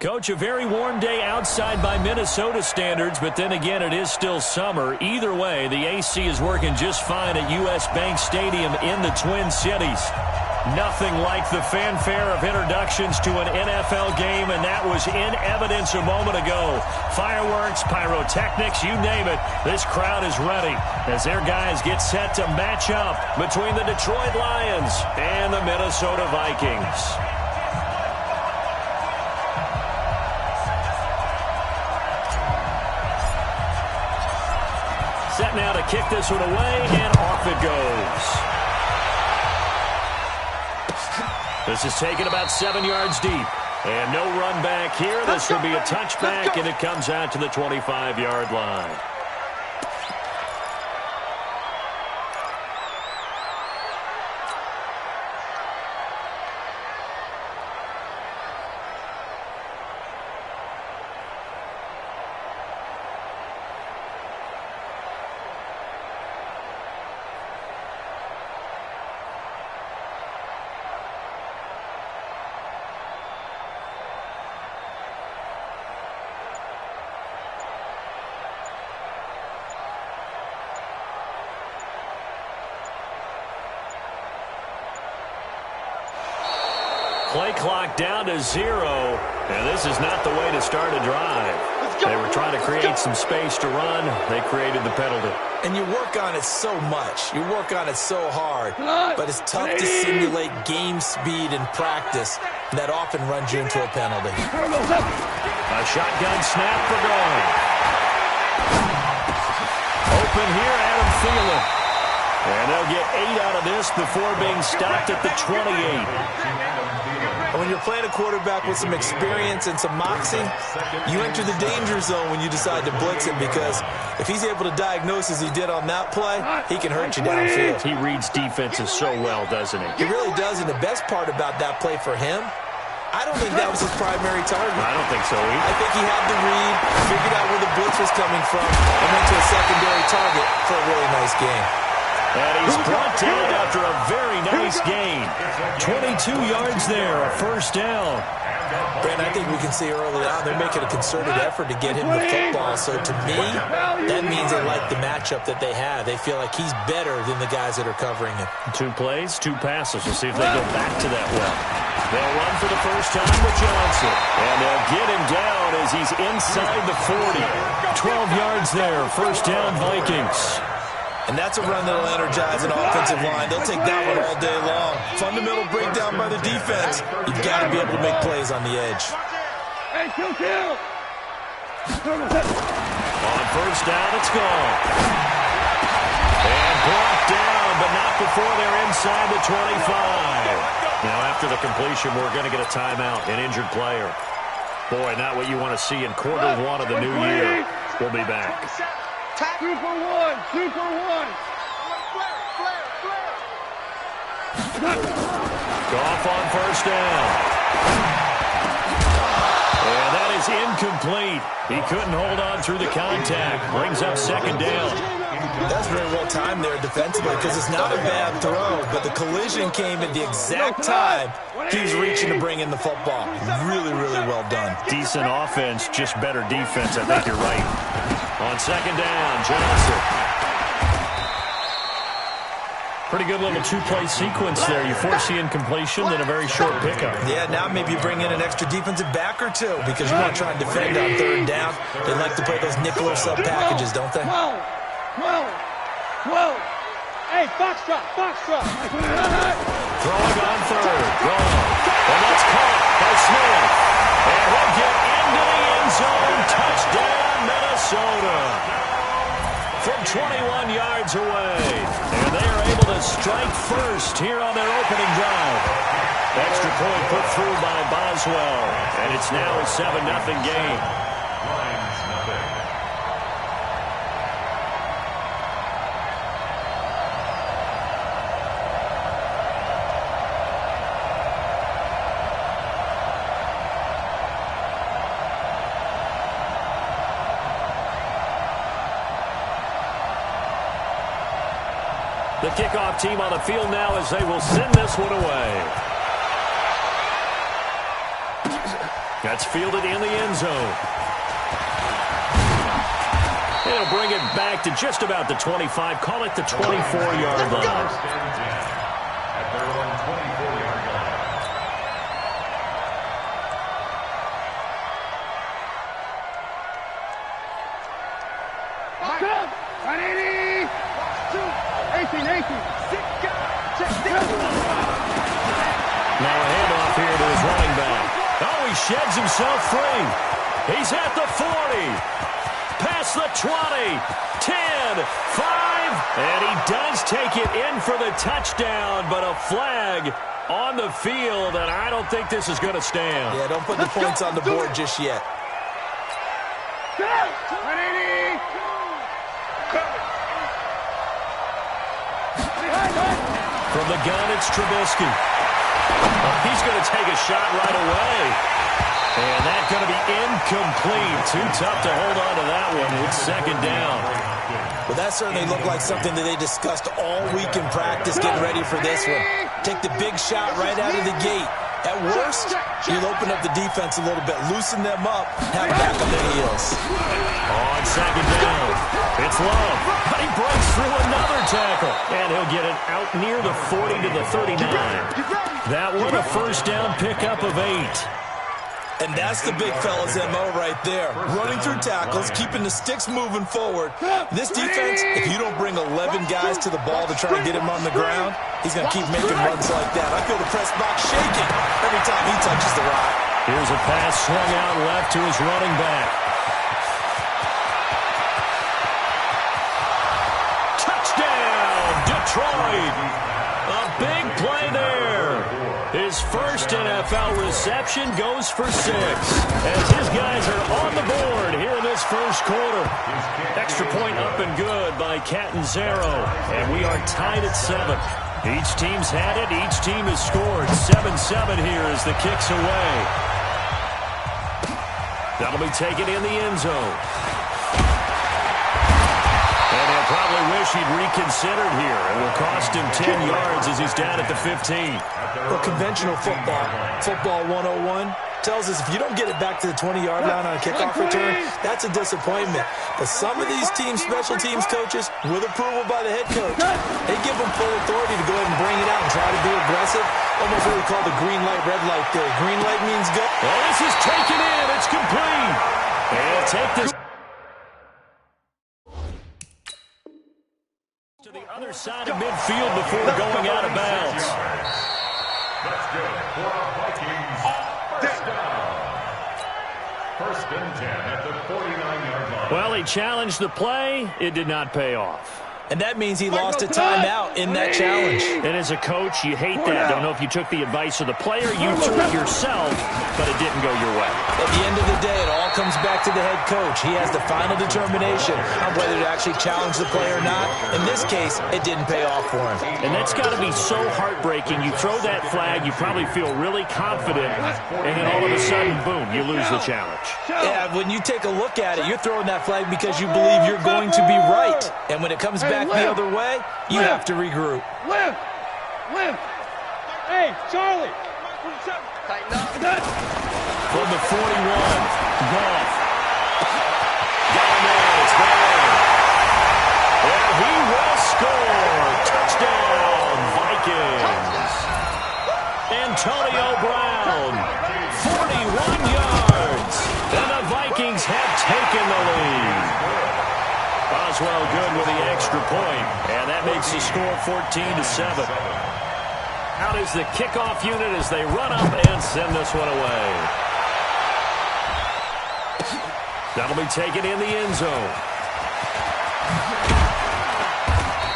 Coach, a very warm day outside by Minnesota standards, but then again, it is still summer. Either way, the AC is working just fine at U.S. Bank Stadium in the Twin Cities. Nothing like the fanfare of introductions to an NFL game, and that was in evidence a moment ago. Fireworks, pyrotechnics, you name it. This crowd is ready as their guys get set to match up between the Detroit Lions and the Minnesota Vikings. Set now to kick this one away, and off it goes. This is taken about 7 yards deep. And no run back here. This will be a touchback, and it comes out to the 25-yard line. Play clock down to 0, and this is not the way to start a drive. They were trying to create some space to run. They created the penalty. And you work on it so much. You work on it so hard. But it's tough to simulate game speed in practice. That often runs you into a penalty. A shotgun snap for going. Open here, Adam Thielen. And they'll get 8 out of this before being stopped at the 28. When you're playing a quarterback with some experience and some moxie, you enter the danger zone when you decide to blitz him, because if he's able to diagnose as he did on that play, he can hurt you downfield. He reads defenses so well, doesn't he? He really does, and the best part about that play for him, I don't think that was his primary target. I don't think so either. I think he had the read, figured out where the blitz was coming from, and went to a secondary target for a really nice game. And he's brought down after a very nice gain. 22 yards there, a first down. Brent, I think we can see early on they're making a concerted effort to get him the football. So to me, that means they like the matchup that they have. They feel like he's better than the guys that are covering him. 2 plays, 2 passes. We'll see if they go back to that well. They'll run for the first time with Johnson. And they'll get him down as he's inside the 40. 12 yards there, first down Vikings. And that's a run that'll energize an offensive line. They'll take that one all day long. Fundamental breakdown by the defense. You've got to be able to make plays on the edge. Hey, kill! On first down, it's gone. And brought down, but not before they're inside the 25. Now, after the completion, we're going to get a timeout, an injured player. Boy, not what you want to see in quarter 1 of the new year. We'll be back. Super one! Goff on first down. And that is incomplete. He couldn't hold on through the contact. Brings up second down. That's very well timed there defensively, because it's not a bad throw, but the collision came at the exact time he was reaching to bring in the football. Really, really well done. Decent offense, just better defense. I think you're right. On second down, Johnson. Pretty good little 2-play sequence there. You force the incompletion, then a very short pickup. Yeah, now maybe you bring in an extra defensive back or 2, because you want to try and defend on third down. They like to play those nickel or sub packages, don't they? 12. Hey, foxtrot. Throwing on third. Wrong. And that's caught by Smith. And he'll get into the end zone. Touchdown, Minnesota. From 21 yards away. And they are able to strike first here on their opening drive. Extra point put through by Boswell. And it's now a 7-0 game. The kickoff team on the field now as they will send this one away. That's fielded in the end zone. It'll bring it back to just about the 25. Call it the 24-yard line. At their own 24-yard line. Now a handoff here to his running back. Oh, he sheds himself free. He's at the 40. Past the 20. 10. 5. And he does take it in for the touchdown, but a flag on the field, and I don't think this is going to stand. Yeah, don't put the points on the board just yet. From the gun, it's Trubisky. Oh, he's going to take a shot right away. And that's going to be incomplete. Too tough to hold on to that one. It's second down. Well, that certainly looked like something that they discussed all week in practice getting ready for this one. Take the big shot right out of the gate. At worst, you'll open up the defense a little bit, loosen them up, have them back on their heels. On second down, it's Love, but he breaks through another tackle, and he'll get it out near the 40 to the 39. That one a first down pickup of 8. And that's the big fella's MO right there. Running through tackles, keeping the sticks moving forward. This defense, if you don't bring 11 guys to the ball to try and get him on the ground, he's going to keep making runs like that. I feel the press box shaking every time he touches the rock. Here's a pass swung out left to his running back. Touchdown, Detroit. A big play there. His first NFL reception goes for 6 as his guys are on the board here in this first quarter. Extra point up and good by Catanzaro, and we are tied at 7. Each team's had it. Each team has scored. 7-7 here as the kick's away. That'll be taken in the end zone. And he'll probably wish he'd reconsidered here. It will cost him 10 yards as he's down at the 15. Well, conventional football 101, tells us if you don't get it back to the 20-yard line on a kickoff return, that's a disappointment. But some of these teams, special teams coaches, with approval by the head coach, they give them full authority to go ahead and bring it out and try to be aggressive. Almost what we call the green light, red light theory. Green light means go. Well, this is taken in. It's complete. And take this to the other side of midfield before going out of bounds. That's good for the Vikings. First down. First and 10 at the 49-yard line. Well, he challenged the play. It did not pay off. And that means he lost a timeout in that challenge. And as a coach, you hate that. Don't know if you took the advice of the player. You threw it yourself, but it didn't go your way. At the end of the day, it all comes back to the head coach. He has the final determination on whether to actually challenge the play or not. In this case, it didn't pay off for him. And that's got to be so heartbreaking. You throw that flag, you probably feel really confident, and then all of a sudden, boom, you lose the challenge. Yeah, when you take a look at it, you're throwing that flag because you believe you're going to be right. And when it comes back the other way, you have to regroup. Lift! Hey, Charlie! Tighten up. From the 41, Goff. Down there, it's there. And he will score. Touchdown, Vikings. Antonio Brown, 41 yards. And the Vikings have taken the lead. Boswell good with the extra point, and that makes the score 14-7. Out is the kickoff unit as they run up and send this one away. That'll be taken in the end zone.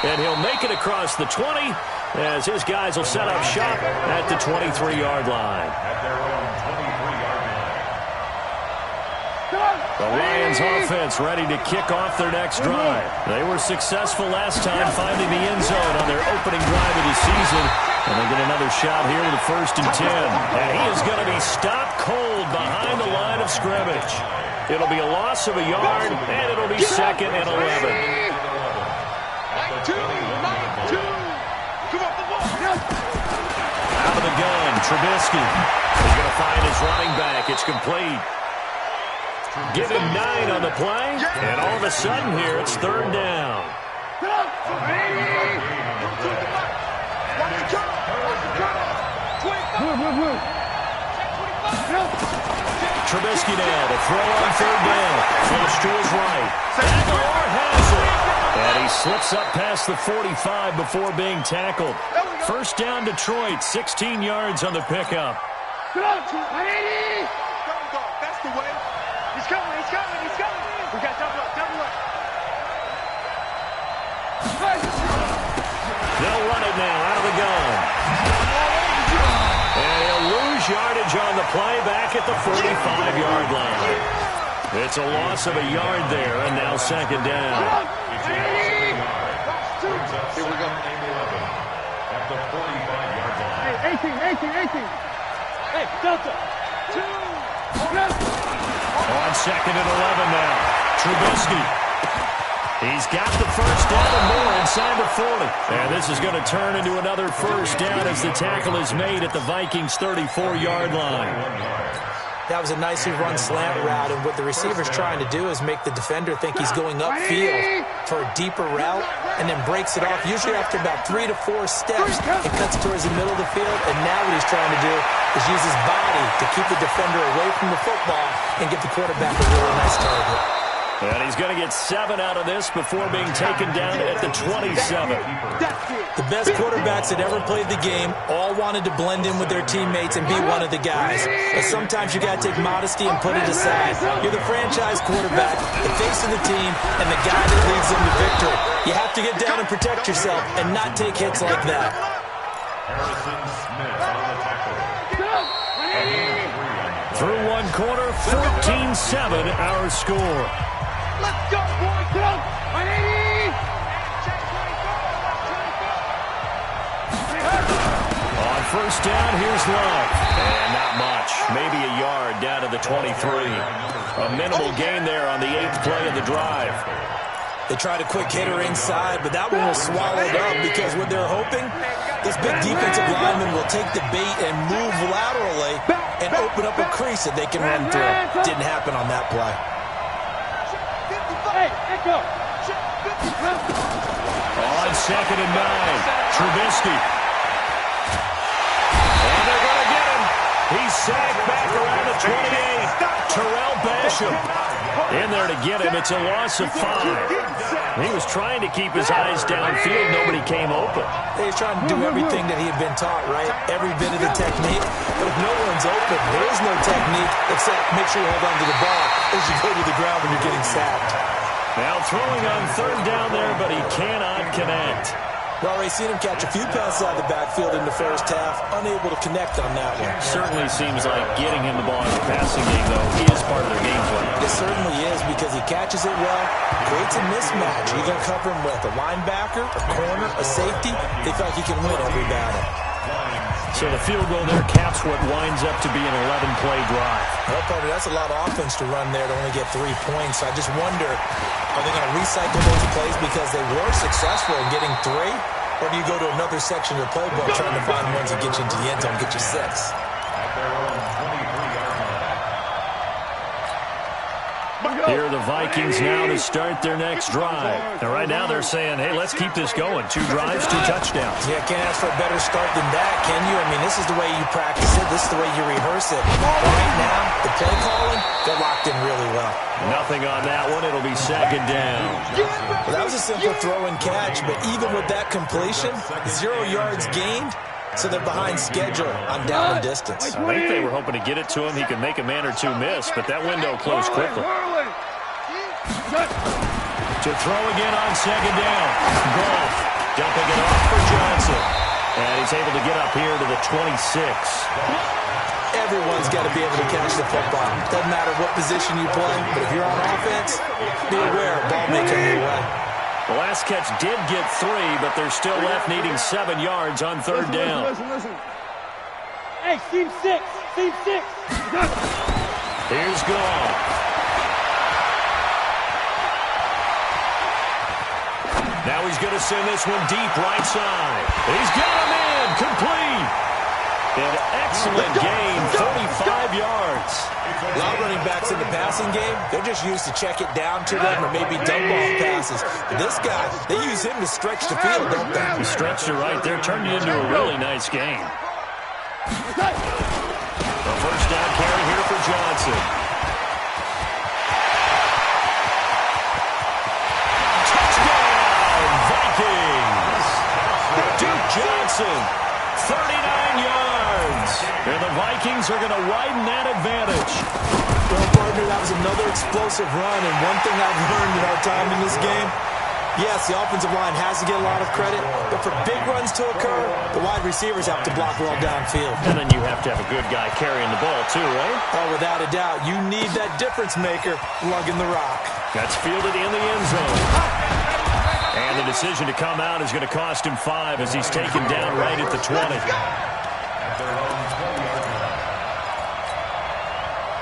And he'll make it across the 20 as his guys will set up shop at the 23-yard line. At their own 23-yard line. The Lions offense ready to kick off their next drive. They were successful last time finding the end zone on their opening drive of the season. And they get another shot here with a 1st and 10. And he is going to be stopped cold behind the line of scrimmage. It'll be a loss of a yard, and it'll be 2nd and 11. Out of the gun, Trubisky. He's going to find his running back. It's complete. Give him 9 on the play, and all of a sudden here, it's third down. Trubisky now to throw on third down. Flush to his right. Aguilar has it. And he slips up past the 45 before being tackled. First down, Detroit. 16 yards on the pickup. That's the way. He's coming. We got double up. They'll run it now out of the gun. And he'll lose yardage on the play back at the 45-yard line. It's a loss of a yard there, and now second down. Here we go. At the 45-yard line. Hey, 18. Hey, Delta. 2. On second and 11 now. Trubisky. He's got the first down and more inside the 40. And this is going to turn into another first down as the tackle is made at the Vikings' 34-yard line. That was a nicely run slant route, and what the receiver's trying to do is make the defender think he's going upfield for a deeper route, and then breaks it off, usually after about 3 to 4 steps. It cuts towards the middle of the field, and now what he's trying to do is use his body to keep the defender away from the football and give the quarterback a really nice target. And he's going to get 7 out of this before being taken down at the 27. The best quarterbacks that ever played the game all wanted to blend in with their teammates and be one of the guys. But sometimes you got to take modesty and put it aside. You're the franchise quarterback, the face of the team, and the guy that leads them to victory. You have to get down and protect yourself and not take hits like that. Harrison Smith on the tackle. Through one quarter, 14-7 our score. Let's go, boys. Get up. 180. On first down, here's Love. And not much. Maybe a yard down to the 23. A minimal gain there on the 8th play of the drive. They tried a quick hitter inside, but that one was swallowed up because what they're hoping, this big defensive lineman will take the bait and move laterally and open up a crease that they can run through. Didn't happen on that play. Hey, Echo. On second and 9, Trubisky. And they're going to get him. He's sacked back around the 28. Terrell Basham in there to get him. It's a loss of 5. He was trying to keep his eyes downfield. Nobody came open. He was trying to do everything that he had been taught, right? Every bit of the technique. But if no one's open, there is no technique except make sure you hold on to the ball as you go to the ground when you're getting sacked. Now throwing on third down there, but he cannot connect. Well, we've seen him catch a few passes out of the backfield in the first half, unable to connect on that one. Certainly seems like getting him the ball in the passing game, though, is part of their game plan. It certainly is because he catches it well, creates a mismatch. You're going to cover him with a linebacker, a corner, a safety. They feel like he can win every battle. So the field goal there caps what winds up to be an 11-play drive. Well, Carter, that's a lot of offense to run there to only get 3 points. I just wonder, are they going to recycle those plays because they were successful in getting 3? Or do you go to another section of the playbook trying to find ones that get you into the end zone, get you 6? Here are the Vikings now to start their next drive. And right now they're saying, hey, let's keep this going. 2 drives, 2 touchdowns. Yeah, can't ask for a better start than that, can you? I mean, this is the way you practice it. This is the way you rehearse it. Right now, the play calling, they're locked in really well. Nothing on that one. It'll be second down. Well, that was a simple throw and catch, but even with that completion, 0 yards gained. So they're behind schedule on down and distance. I think they were hoping to get it to him. He could make a man or 2 miss, but that window closed quickly. To throw again on second down. Golf dumping it off for Johnson. And he's able to get up here to the 26. Everyone's got to be able to catch the football. Doesn't matter what position you play, but if you're on offense, be aware, ball may come your way. The last catch did get 3, but they're still left needing 7 yards on third down. Listen. Hey, team 6. Here's Goff. Now he's going to send this one deep right side. He's got him in. Complete. An excellent gain, 45 yards. A lot of running backs in the passing game, they're just used to check it down to them or maybe dump off passes. But this guy, they use him to stretch the field, don't they? He stretched it right there, turned it into a really nice game. A first down carry here for Johnson. Touchdown, Vikings! Duke Johnson, 39 yards. And the Vikings are going to widen that advantage. Well, partner, that was another explosive run, and one thing I've learned in our time in this game, yes, the offensive line has to get a lot of credit, but for big runs to occur, the wide receivers have to block well downfield. And then you have to have a good guy carrying the ball too, right? Oh, without a doubt, you need that difference maker lugging the rock. That's fielded in the end zone. And the decision to come out is going to cost him 5 as he's taken down right at the 20.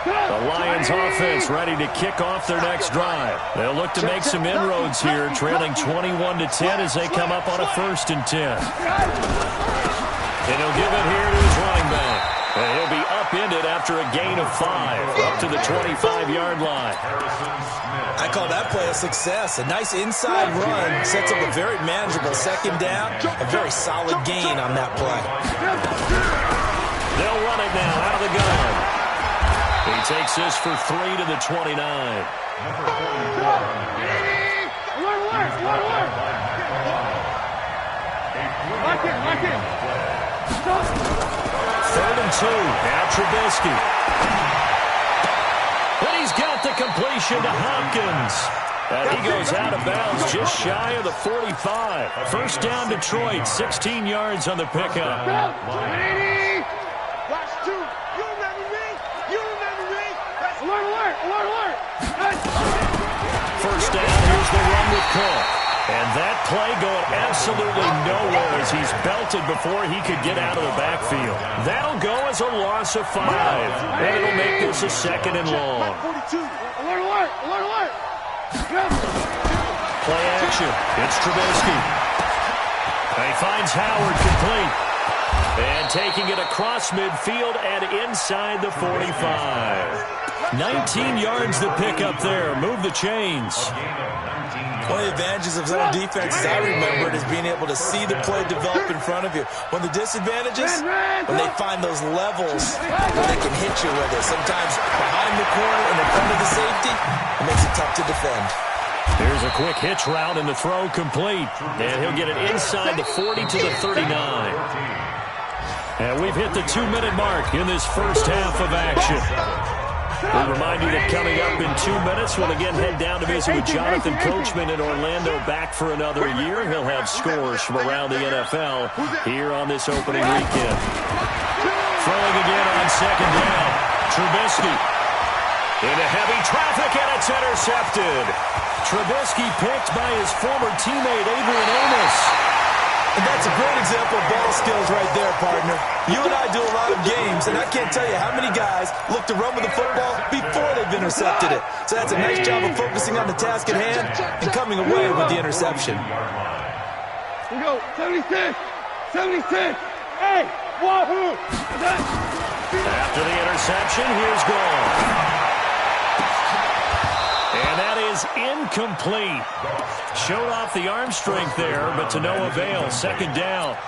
The Lions offense ready to kick off their next drive. They'll look to make some inroads here, trailing 21-10 as they come up on a 1st and 10. And he'll give it here to his running back. And he'll be upended after a gain of 5, up to the 25-yard line. I call that play a success. A nice inside run sets up a very manageable 2nd down. A very solid gain on that play. They'll run it now out of the gun. He takes this for 3 to the 29. Third and 2. Now Trubisky. And he's got the completion to Hopkins. And he goes out of bounds just shy of the 45. First down Detroit, 16 yards on the pickup. First down, here's the run with Cook. And that play going absolutely nowhere as he's belted before he could get out of the backfield. That'll go as a loss of 5. And it'll make this a 2nd and long. Play action. It's Trubisky. He finds Howard complete. And taking it across midfield and inside the 45. 19 yards to pick up there. Move the chains. One of the advantages of zone defense, as I remember it, is being able to see the play develop in front of you. One of the disadvantages, when they find those levels where they can hit you with it. Sometimes behind the corner and in front of the safety, it makes it tough to defend. Here's a quick hitch route and the throw complete. And he'll get it inside the 40 to the 39. And we've hit the 2-minute mark in this first half of action. We remind you that coming up in 2 minutes, we'll again head down to visit with Jonathan Coachman in Orlando, back for another year. He'll have scores from around the NFL here on this opening weekend. Throwing again on 2nd down. Trubisky into heavy traffic, and it's intercepted. Trubisky picked by his former teammate Adrian Amos. And that's a great example of ball skills right there, partner. You and I do a lot of games, and I can't tell you how many guys look to run with the football before they've intercepted it. So that's a nice job of focusing on the task at hand and coming away with the interception. We go, 76, 76, hey, wahoo! After the interception, here's Gone. And that is incomplete. Showed off the arm strength there, but to no avail. 2nd down.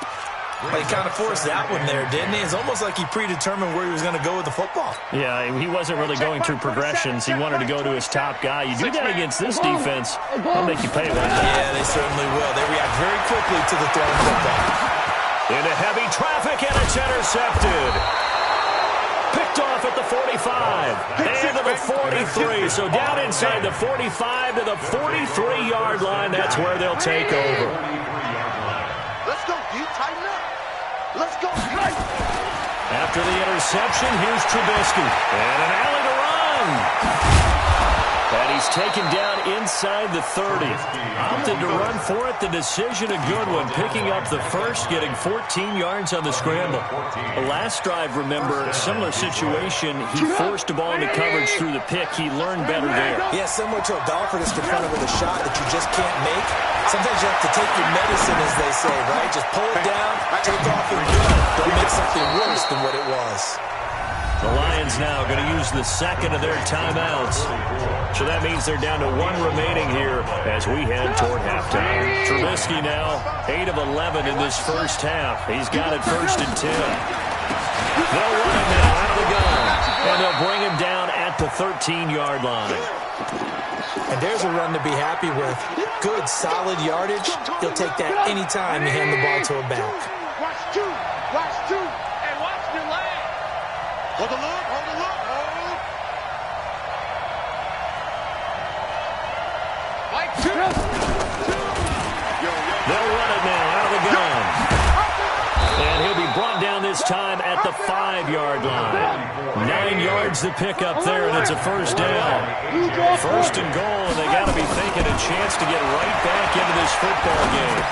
Well, he kind of forced that one there, didn't he? It's almost like he predetermined where he was going to go with the football. Yeah, he wasn't really going through progressions. He wanted to go to his top guy. You do that against this defense, they'll make you pay one. Yeah, they certainly will. They react very quickly to the thrown football. Into heavy traffic, and it's intercepted. Picked off at the 45 and to the 43. So down inside the 45 to the 43-yard line. That's where they'll take over. Let's go, D. Tighten up. Let's go, D. After the interception, here's Trubisky. And an alley to run. And he's taken down inside the 30. Opted to run for it. The decision a good one. Picking up the first, getting 14 yards on the scramble. The last drive, remember, similar situation. He forced a ball into coverage through the pick. He learned better there. Yeah, similar to a golfer that's confronted with a shot that you just can't make. Sometimes you have to take your medicine, as they say, right? Just pull it down, take off and go. Don't make something worse than what it was. The Lions now going to use the second of their timeouts. So that means they're down to one remaining here as we head toward halftime. Trubisky now 8 of 11 in this first half. He's got it 1st and 10. They'll run him now out of the gun. And they'll bring him down at the 13-yard line. And there's a run to be happy with. Good, solid yardage. He'll take that anytime you hand the ball to a back. Watch two. Watch two. And watch your leg. Hold the look. Hold the look. Hold. Like two. They'll run it now out of the gun. And he'll be brought down this time at the 5-yard line. 9 yards to pick up there, and it's a first down. 1st and goal, and they got to be thinking a chance to get right back into this football game.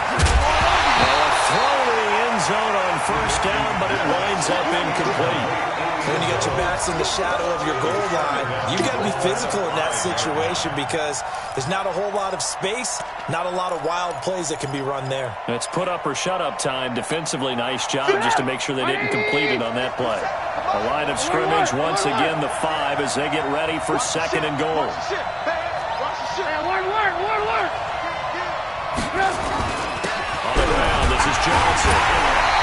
A throw to the end zone on 1st down, but it winds up incomplete. When you got your backs in the shadow of your goal line, you've got to be physical in that situation because there's not a whole lot of space, not a lot of wild plays that can be run there. It's put up or shut up time. Defensively, nice job just to make sure they didn't complete it on that play. A line of scrimmage once again, the 5 as they get ready for 2nd and goal. On the ground, this is Johnson.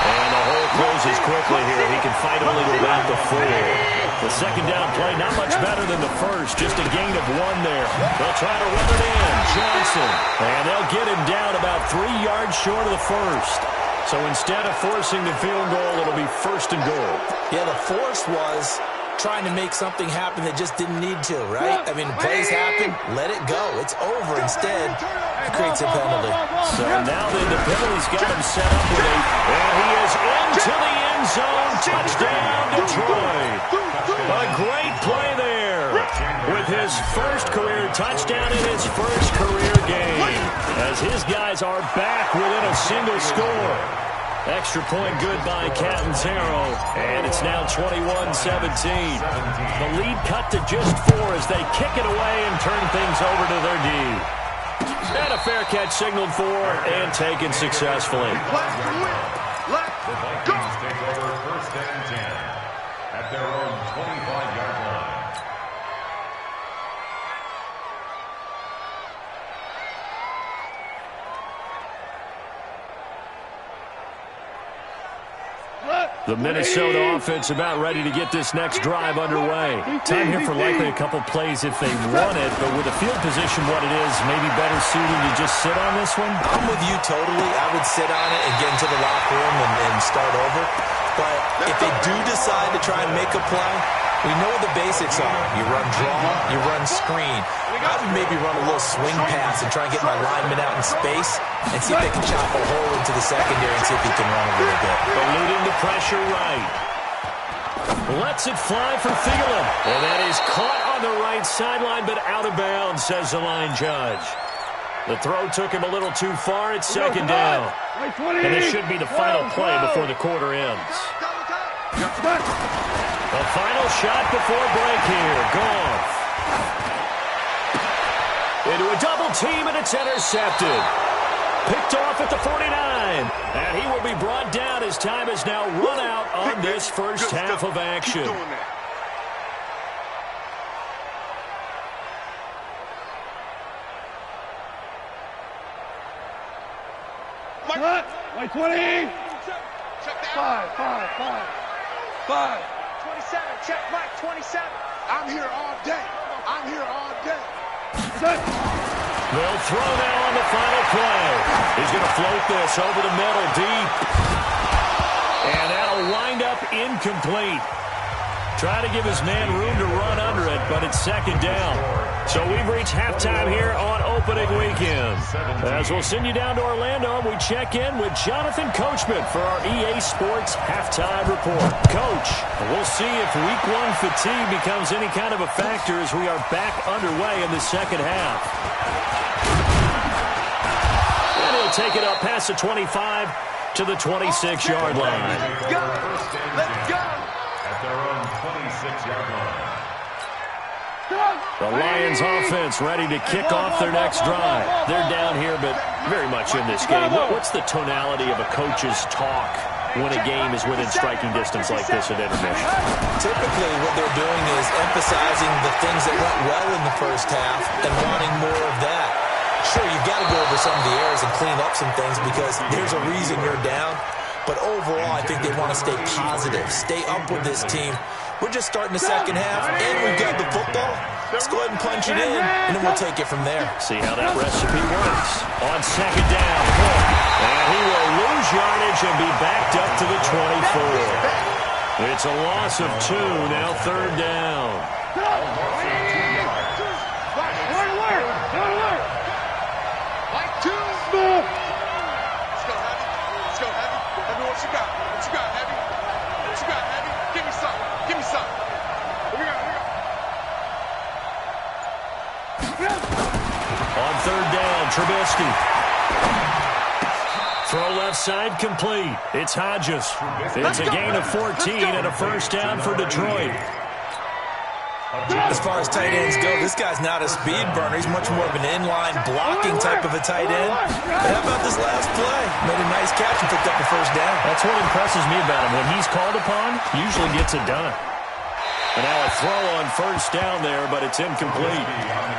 And the hole closes quickly here. He can fight only to about the 4. The 2nd down play, not much better than the first. Just a gain of 1 there. They'll try to run it in. Johnson. And they'll get him down about 3 yards short of the first. So instead of forcing the field goal, it'll be 1st and goal. Yeah, the force was trying to make something happen that just didn't need to, right? I mean, plays happen, let it go. It's over. Instead, he creates a penalty. So now the penalty's got him set up with and he is into the end zone. Touchdown, Detroit. A great play there with his first career touchdown in his first career game as his guys are back within a single score. Extra point good by Catanzaro, and it's now 21-17. The lead cut to just 4 as they kick it away and turn things over to their D. And a fair catch signaled for and taken successfully. The Vikings take over 1st and 10 at their own 25-yard line. The Minnesota offense about ready to get this next drive underway. Time here for likely a couple plays if they want it, but with the field position what it is, maybe better suited to just sit on this one? I'm with you totally. I would sit on it and get into the locker room and start over. But if they do decide to try and make a play, we know the basics are. You run draw, you run screen. I would maybe run a little swing pass and try and get my lineman out in space and see if they can chop a hole into the secondary and see if he can run a little bit. Eluding the pressure right. Lets it fly for Thielen. And that is caught on the right sideline, but out of bounds, says the line judge. The throw took him a little too far. It's 2nd down. And this should be the final play before the quarter ends. The final shot before break here. Goff. Into a double team, and it's intercepted. Picked off at the 49. And he will be brought down as time is now run out on this first half of action. Like 20. Five. 27. Check Mike. 27. I'm here all day. I'm here all day. They'll throw now on the final play. He's going to float this over the middle deep. And that'll wind up incomplete. Trying to give his man room to run under it, but it's second down. So we've reached halftime here on opening weekend. As we'll send you down to Orlando, we check in with Jonathan Coachman for our EA Sports Halftime Report. Coach, we'll see if Week 1 fatigue becomes any kind of a factor as we are back underway in the second half. And he'll take it up past the 25 to the 26-yard line. Let's go! Let's go! At their own 26-yard line. The Lions offense ready to kick off their next drive. They're down here, but very much in this game. What's the tonality of a coach's talk when a game is within striking distance like this at intermission? Typically, what they're doing is emphasizing the things that went well in the first half and wanting more of that. Sure, you've got to go over some of the errors and clean up some things because there's a reason you're down. But overall, I think they want to stay positive, stay up with this team. We're just starting the second half, and we've got the football. Let's go ahead and punch it in, and then we'll take it from there. See how that recipe works. On second down, and he will lose yardage and be backed up to the 24. It's a loss of 2, now third down. Like 2. Let's go, Heavy. Let's go, Heavy. Heavy, what you got? What you got, Heavy? What you got, Heavy? Give me some. Give me some. Here we go. On third down, Trubisky. Throw left side complete. It's Hodges. It's a gain of 14 and a first down for Detroit. As far as tight ends go, this guy's not a speed burner. He's much more of an inline blocking type of a tight end. But how about this last play? Made a nice catch and picked up the first down. That's what impresses me about him. When he's called upon, usually gets it done. And now a throw on first down there, but it's incomplete.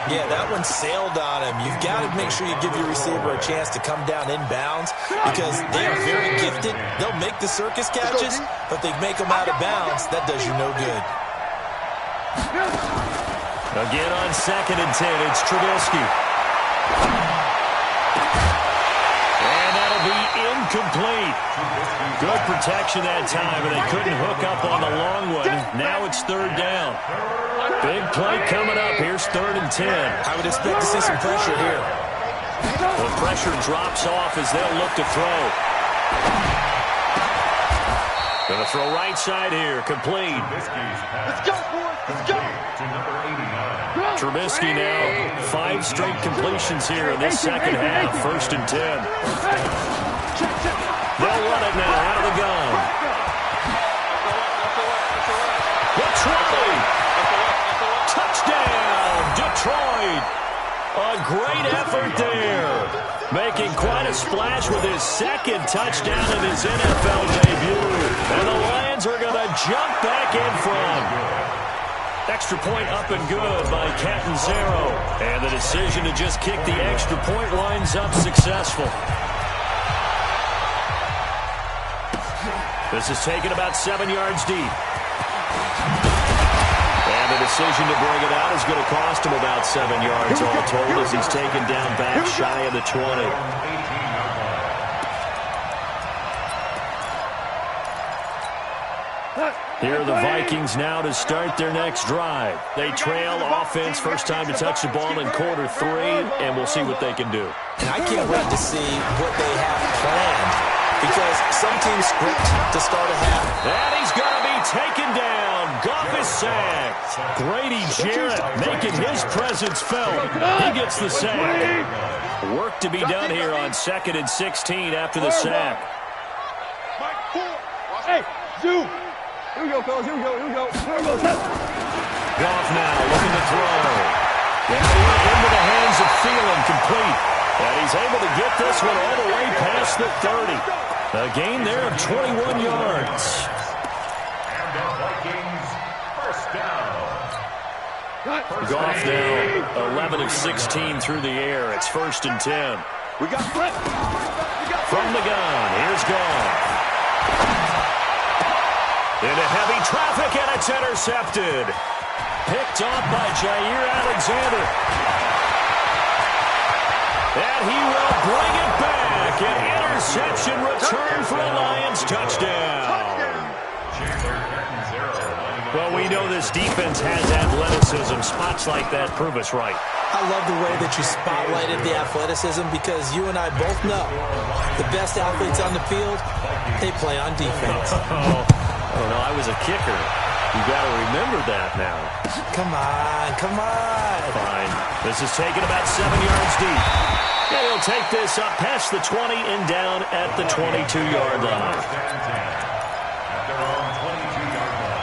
Yeah, that one sailed on him. You've got to make sure you give your receiver a chance to come down inbounds because they are very gifted. They'll make the circus catches, but they make them out of bounds. That does you no good. Again on second and 10, it's Trubisky. And that'll be incomplete. Good protection that time, and they couldn't hook up on the long one. Now it's third down. Big play coming up. Here's third and 10. I would expect to see some pressure here. The pressure drops off as they'll look to throw. Going to throw right side here, complete. Let's go, boys. Let's go. To number 89. Trubisky now, 5 straight completions here in this second half. First and 10. They'll run it now out of the gun. Detroit! Touchdown, Detroit! A great effort there. Making quite a splash with his second touchdown in his NFL debut. And the Lions are going to jump back in front. Extra point up and good by Catanzaro. And the decision to just kick the extra point winds up successful. This is taken about 7 yards deep. And the decision to bring it out is going to cost him about 7 yards all told as he's taken down back shy of the 20. Here are the Vikings now to start their next drive. They trail offense, first time to touch the ball in quarter 3, and we'll see what they can do. And I can't wait to see what they have planned because some teams script to start a half. And he's going to be taken down. Goff is sacked. Grady Jarrett making his presence felt. He gets the sack. Work to be done here on 2nd and 16 after the sack. Hey, Zoo. Here we go, fellas. Here we go. Goff now looking to throw. Into the hands of Thielen, complete. And he's able to get this one all the way past the 30. A gain there of 21 yards. And the Vikings first down. Goff now 11 of 16 through the air. It's 1st and 10. We got Flip. From the gun, here's Goff. Into heavy traffic, and it's intercepted. Picked off by Jair Alexander. And he will bring it back. An interception return for a Lions touchdown. Chandler Catanzaro lining up Well, we know this defense has athleticism. Spots like that prove us right. I love the way that you spotlighted the athleticism because you and I both know the best athletes on the field, they play on defense. Oh, no, I was a kicker. You got to remember that now. Come on, come on. Fine. This is taken about 7 yards deep. And he'll take this up past the 20 and down at the 22-yard line. At their own 22-yard line.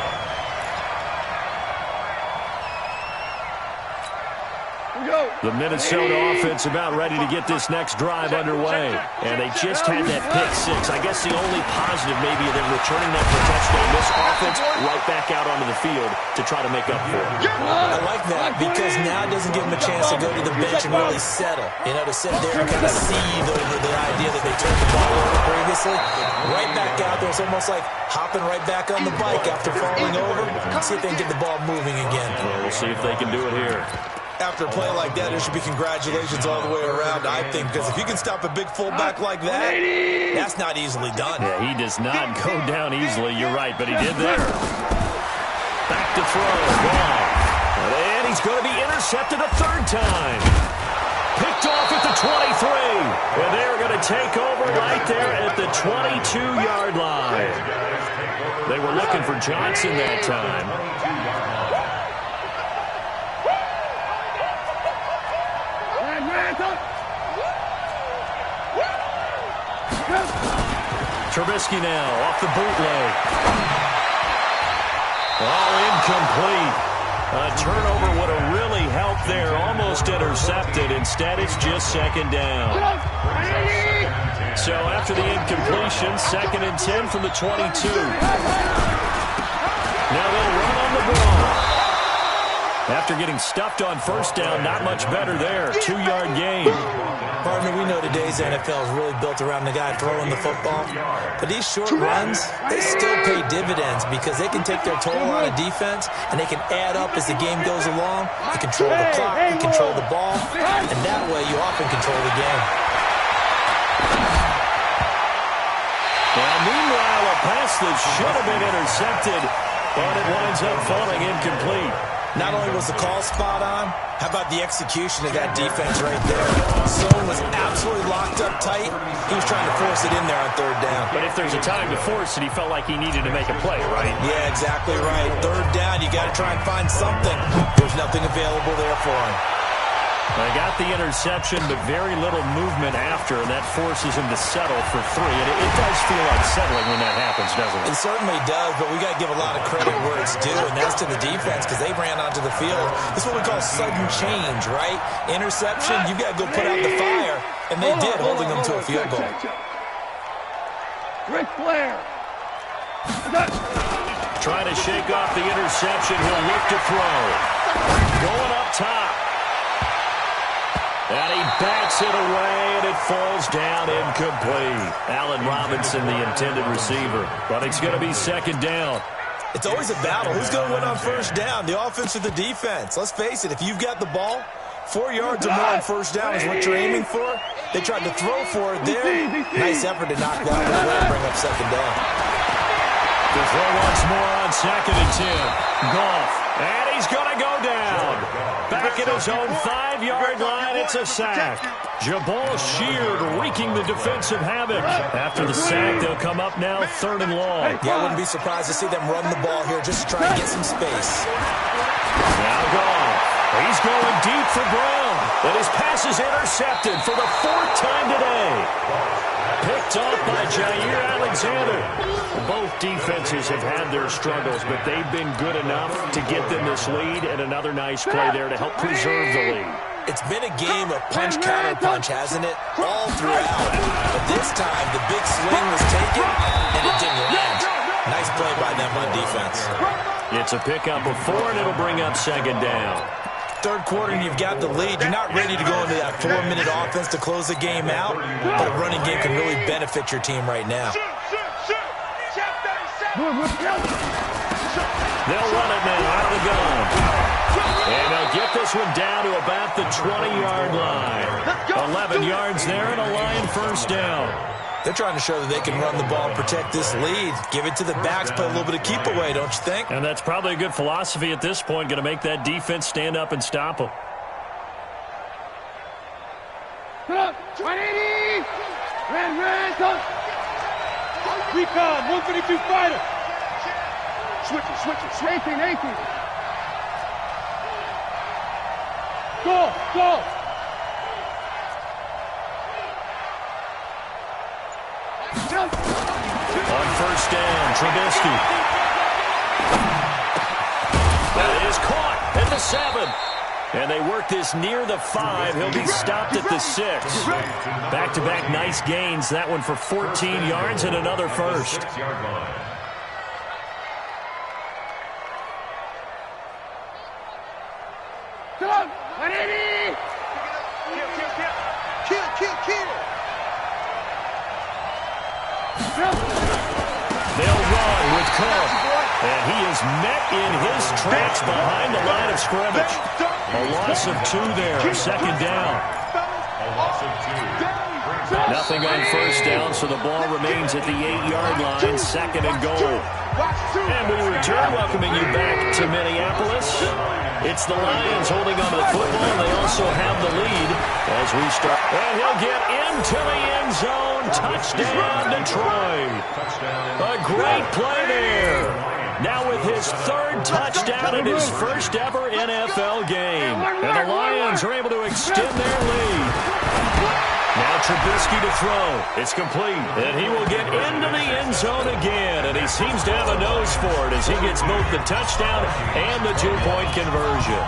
The Minnesota offense about ready to get this next drive underway. And they just had that pick six. I guess the only positive maybe of them returning that for a touchdown. This offense right back out onto the field to try to make up for it. I like that because now it doesn't give them a chance to go to the bench and really settle. You know, to sit there and kind of seethe over the idea that they turned the ball over previously. Right back out there. It's almost like hopping right back on the bike after falling over. See if they can get the ball moving again. Well, we'll see if they can do it here. After a play like that, there should be congratulations all the way around, I think, because if you can stop a big fullback like that, that's not easily done. Yeah, he does not go down easily. You're right, but he did there. Back to throw. Ball. And he's going to be intercepted a third time. Picked off at the 23. And they're going to take over right there at the 22-yard line. They were looking for Johnson that time. Trubisky now off the bootleg. All incomplete. A turnover would have really helped there. Almost intercepted. Instead, it's just second down. So after the incompletion, 2nd and 10 from the 22. Now they'll run on the ball. After getting stuffed on first down, not much better there. 2-yard gain. Partner, we know today's NFL is really built around the guy throwing the football. But these short runs, they still pay dividends because they can take their toll on a defense and they can add up as the game goes along. You control the clock, you control the ball, and that way you often control the game. Now, meanwhile, a pass that should have been intercepted, but it winds up falling incomplete. Not only was the call spot on, how about the execution of that defense right there? Sohn was absolutely locked up tight. He was trying to force it in there on third down. But if there's a time to force it, he felt like he needed to make a play, right? Yeah, exactly right. Third down, you got to try and find something. There's nothing available there for him. They got the interception, but very little movement after, and that forces him to settle for 3. And it does feel like settling when that happens, doesn't it? It certainly does, but we got to give a lot of credit where it's due, and that's to the defense because they ran onto the field. This is what we call sudden change, right? Interception, you got to go put out the fire, and they did, holding them to a field goal. Ric Flair. Trying to shake off the interception. He'll look to throw. Going up top. And he bats it away, and it falls down incomplete. Allen Robinson, the intended receiver. But it's going to be 2nd down. It's always a battle. Who's going to win on first down, the offense or the defense? Let's face it, if you've got the ball, 4 yards or more on first down is what you're aiming for. They tried to throw for it there. Nice effort to knock that one away and bring up 2nd down. To throw once more on 2nd and 10. Goff. And he's going to go down. Back at his own 5-yard line, it's a sack. Jabal Sheard wreaking the defensive havoc. After the sack, they'll come up now 3rd and long. Yeah, I wouldn't be surprised to see them run the ball here just to try and get some space. Now Goff. He's going deep for Brown. And his pass is intercepted for the 4th time today. Picked off by Jair Alexander. Both defenses have had their struggles, but they've been good enough to get them this lead, and another nice play there to help preserve the lead. It's been a game of punch-counter-punch, hasn't it? All throughout. But this time, the big swing was taken, and it didn't land. Nice play by them on defense. It's a pickup of 4, and it'll bring up 2nd down. Third quarter and you've got the lead. You're not ready to go into that 4-minute offense to close the game out, but a running game can really benefit your team right now. They'll run it now out of the gun. And they'll get this one down to about the 20-yard line. 11 yards there and a Lion first down. They're trying to show that they can run the ball and protect this lead. Give it to the backs, play a little bit of keep away, don't you think? And that's probably a good philosophy at this point, going to make that defense stand up and stop them. 180! Red, Recon, 152 fighter! Switch it. 18. Go! On first down, Trubisky. That is caught at the 7. And they work this near the 5. He'll be stopped at the 6. Back-to-back nice gains. That one for 14 yards and another first. They'll run with Cobb. And he is met in his tracks behind the line of scrimmage. A loss of 2 there, second down. Nothing on first down, so the ball remains at the 8-yard line, second and goal. And we return, welcoming you back to Minneapolis. It's the Lions holding onto the football, and they also have the lead as we start. And he'll get into the end zone. Touchdown, Detroit. A great play there. Now with his 3rd touchdown in his first ever NFL game. And the Lions are able to extend their lead. Now Trubisky to throw. It's complete. And he will get into the end zone again. And he seems to have a nose for it as he gets both the touchdown and the 2-point conversion.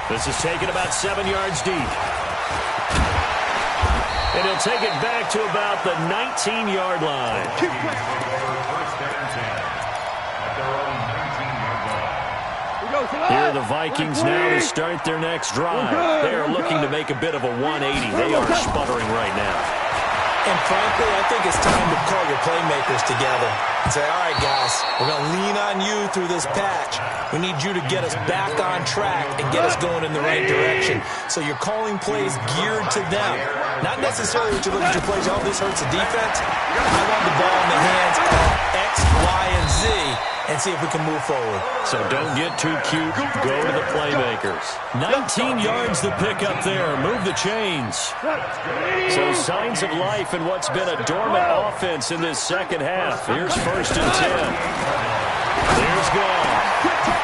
This is taken about 7 yards deep. And he'll take it back to about the 19-yard line. Here are the Vikings now to start their next drive. They are looking to make a bit of a 180. They are sputtering right now. And frankly, I think it's time to call your playmakers together and say, all right, guys, we're going to lean on you through this patch. We need you to get us back on track and get us going in the right direction. So you're calling plays geared to them. Not necessarily what you look at your plays, oh, this hurts the defense. I want the ball in the hands of X, Y, and Z and see if we can move forward. So don't get too cute. Go to the playmakers. 19 yards the pickup there. Move the chains. So signs of life in what's been a dormant offense in this second half. Here's 1st and 10. There's Goff.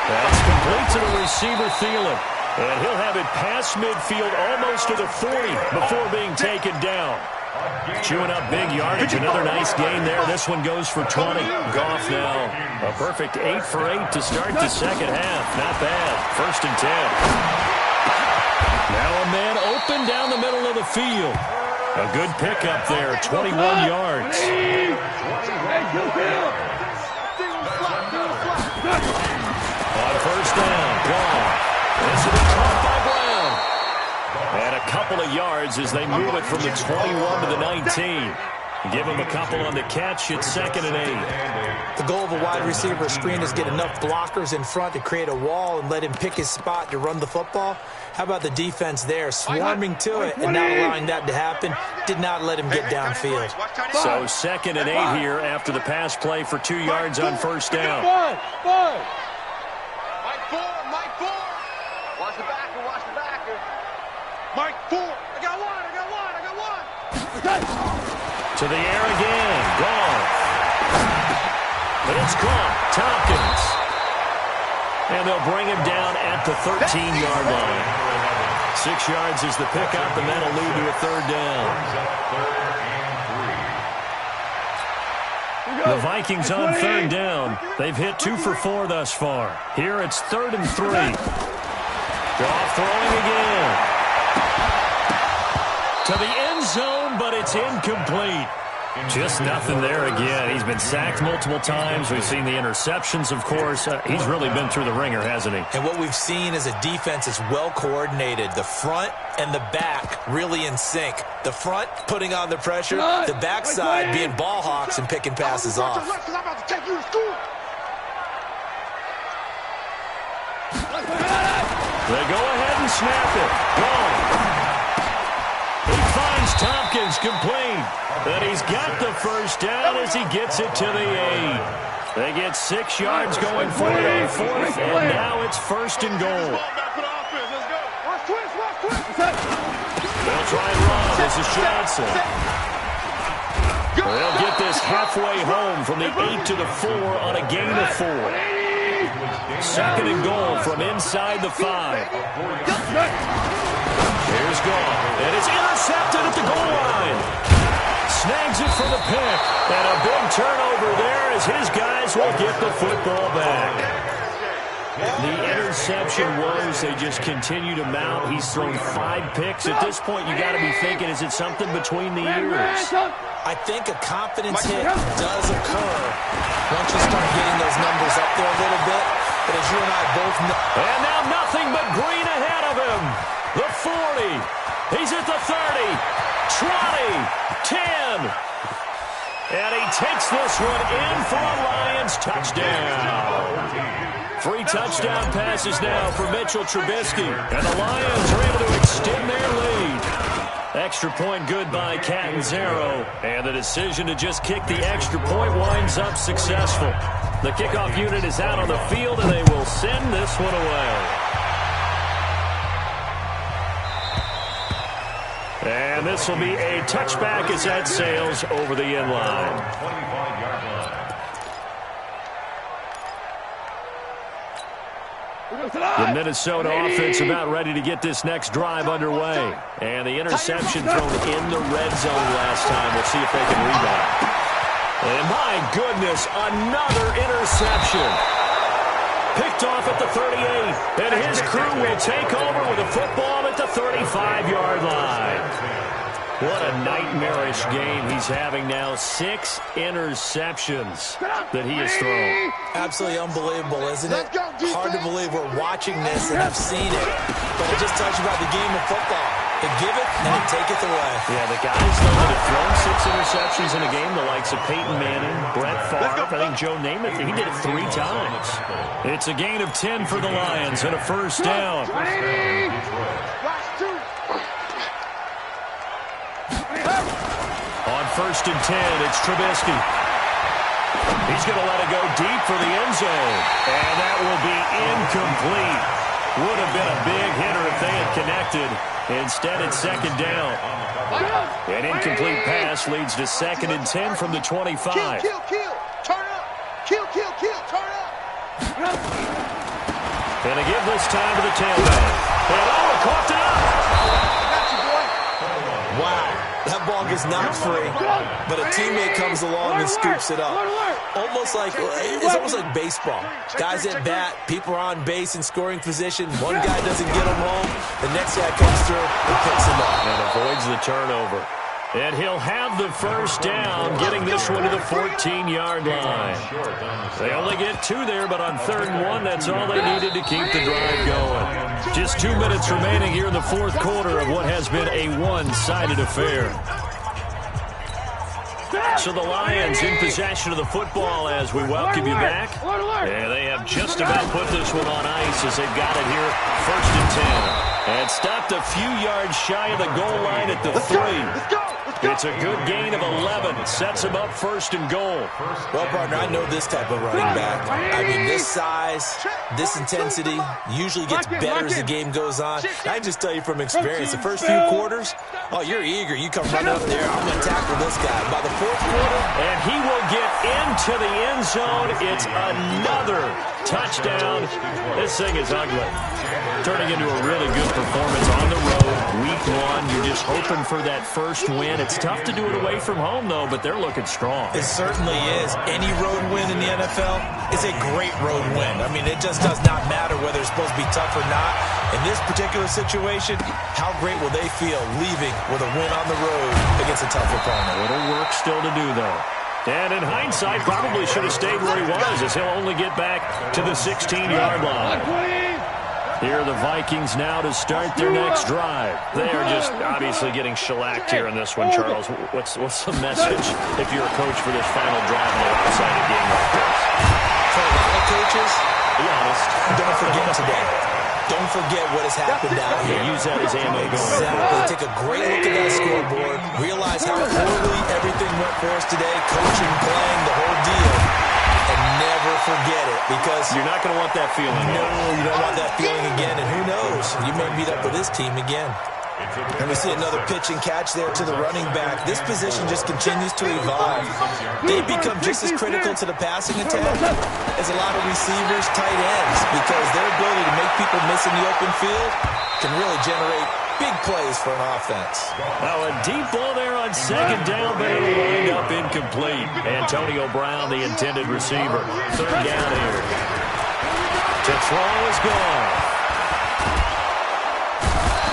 That's complete to the receiver, Thielen. And he'll have it past midfield almost to the 40 before being taken down. Chewing up big yardage. Another nice gain there. This one goes for 20. Goff now. A perfect 8 for 8 to start the second half. Not bad. 1st and 10. Now a man open down the middle of the field. A good pickup there. 21 yards. On first down. Goff. This will be caught by Brown. And a couple of yards as they move it from the 21 to the 19. Give him a couple on the catch. It's 2nd and 8. The goal of a wide receiver screen is get enough blockers in front to create a wall and let him pick his spot to run the football. How about the defense there, swarming to it and not allowing that to happen? Did not let him get downfield. So 2nd and 8 here after the pass play for 2 yards on first down. Mike 4. Watch the backer. Mike 4. I got one. To the air again. Goff. But it's caught. Tompkins. And they'll bring him down at the 13-yard line. 6 yards is the pickup, and that'll lead to a 3rd down. The Vikings on 3rd down. They've hit 2 for 4 thus far. Here it's 3rd and 3. Goff throwing again. To the end zone, but it's incomplete. Just nothing there again. He's been sacked multiple times. We've seen the interceptions, of course. He's really been through the ringer, hasn't he? And what we've seen is a defense is well coordinated. The front and the back really in sync. The front putting on the pressure, the backside being ball hawks and picking passes off. They go ahead and snap it. Gone. Tompkins complete. And he's got the first down as he gets it to the 8. They get 6 yards going for it on 4th, and now it's 1st and goal. They'll try and run. This is Johnson. They'll get this halfway home from the 8 to the 4 on a gain of 4. 2nd and goal from inside the 5. Here's Goff, and it's intercepted at the goal line. Snags it for the pick, and a big turnover there as his guys will get the football back. The interception woes, they just continue to mount. He's thrown 5 picks. At this point, you got to be thinking, is it something between the ears? I think a confidence hit does occur once you start getting those numbers up there a little bit. But as you and I both know. And now nothing but green ahead of him. The 40. He's at the 30. 20. 10. And he takes this one in for a Lions touchdown. 3 touchdown passes now for Mitchell Trubisky. And the Lions are able to extend their lead. Extra point good by Catanzaro. And the decision to just kick the extra point winds up successful. The kickoff unit is out on the field, and they will send this one away. And this will be a touchback as that sails over the end line. 25-yard line. The Minnesota offense about ready to get this next drive underway. And the interception thrown in the red zone last time. We'll see if they can rebound. And my goodness, another interception. Picked off at the 38. And his crew will take over with a football at the 35-yard line. What a nightmarish game he's having now. 6 interceptions that he has thrown. Absolutely unbelievable, isn't it? Hard to believe we're watching this and have seen it. But it just tells you about the game of football. They give it and they take it away. Yeah, the guys though that have thrown 6 interceptions in a game, the likes of Peyton Manning, Brett Favre, I think Joe Namath, he did it 3 times. It's a gain of 10 for the Lions and a first down. On 1st and 10, it's Trubisky. He's going to let it go deep for the end zone. And that will be incomplete. Would have been a big hitter if they had connected. Instead, it's 2nd down. An incomplete pass leads to 2nd and 10 from the 25. Kill, turn up. Kill, turn up. And they give this time to the tailback. And caught it up. Wow. That ball gets knocked free, but a teammate comes along and scoops it up. It's almost like baseball. Guys at bat, people are on base in scoring position. One guy doesn't get him home. The next guy comes through and picks him up. And avoids the turnover. And he'll have the first down, getting this one to the 14-yard line. They only get 2 there, but on 3rd and 1, that's all they needed to keep the drive going. Just 2 minutes remaining here in the 4th quarter of what has been a one-sided affair. So the Lions in possession of the football as we welcome you back. And they have just about put this one on ice as they've got it here, 1st and 10. And stopped a few yards shy of the goal line at the 3. It's a good gain of 11. Sets him up 1st and goal. Well, partner, I know this type of running back. I mean, this size, this intensity usually gets better as the game goes on. I just tell you from experience, the first few quarters, you're eager. You come running up there, I'm going to tackle this guy. By the 4th quarter, and he will get into the end zone. It's another touchdown. This thing is ugly. Turning into a really good performance on the road. Week 1, you're just hoping for that first win. It's tough to do it away from home, though, but they're looking strong. It certainly is. Any road win in the NFL is a great road win. I mean, it just does not matter whether it's supposed to be tough or not. In this particular situation, how great will they feel leaving with a win on the road against a tough opponent? A little work still to do, though. And in hindsight, probably should have stayed where he was, as he'll only get back to the 16-yard line. Here are the Vikings now to start their next drive. They are just obviously getting shellacked here in this one, Charles. What's the message if you're a coach for this final drive in a lopsided game like this? For a lot of coaches, be honest, don't forget today. Don't forget what has happened out here. Use that as ammo going Exactly. Take a great look at that scoreboard. Realize how poorly everything went for us today. Coaching, playing, the whole deal. And never forget it, because You're not going to want that feeling. no, you don't want that feeling again. And who knows? You may meet up with this team again. And we see another pitch and catch there to the running back. This position just continues to evolve. They become just as critical to the passing attack as a lot of receivers, tight ends, because their ability to make people miss in the open field can really generate big plays for an offense. Now a deep ball there on second down, but it'll wind up incomplete. Antonio Brown, the intended receiver. Third down here. To throw is gone.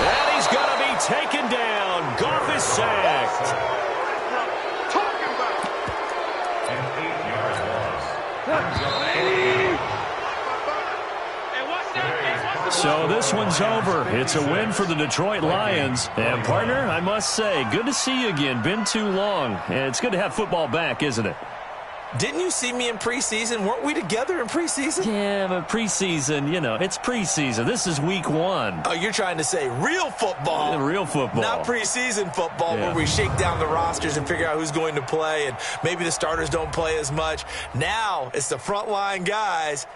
And he's going to be taken down. Goff is sacked. An 8-yard loss. So this one's over. It's a win for the Detroit Lions. And, partner, I must say, good to see you again. Been too long. And it's good to have football back, isn't it? Didn't you see me in preseason? Weren't we together in preseason? Yeah, but preseason, you know, it's preseason. This is week 1. Oh, you're trying to say real football. Real football. Not preseason football, Yeah. where we shake down the rosters and figure out who's going to play, and maybe the starters don't play as much. Now it's the frontline guys.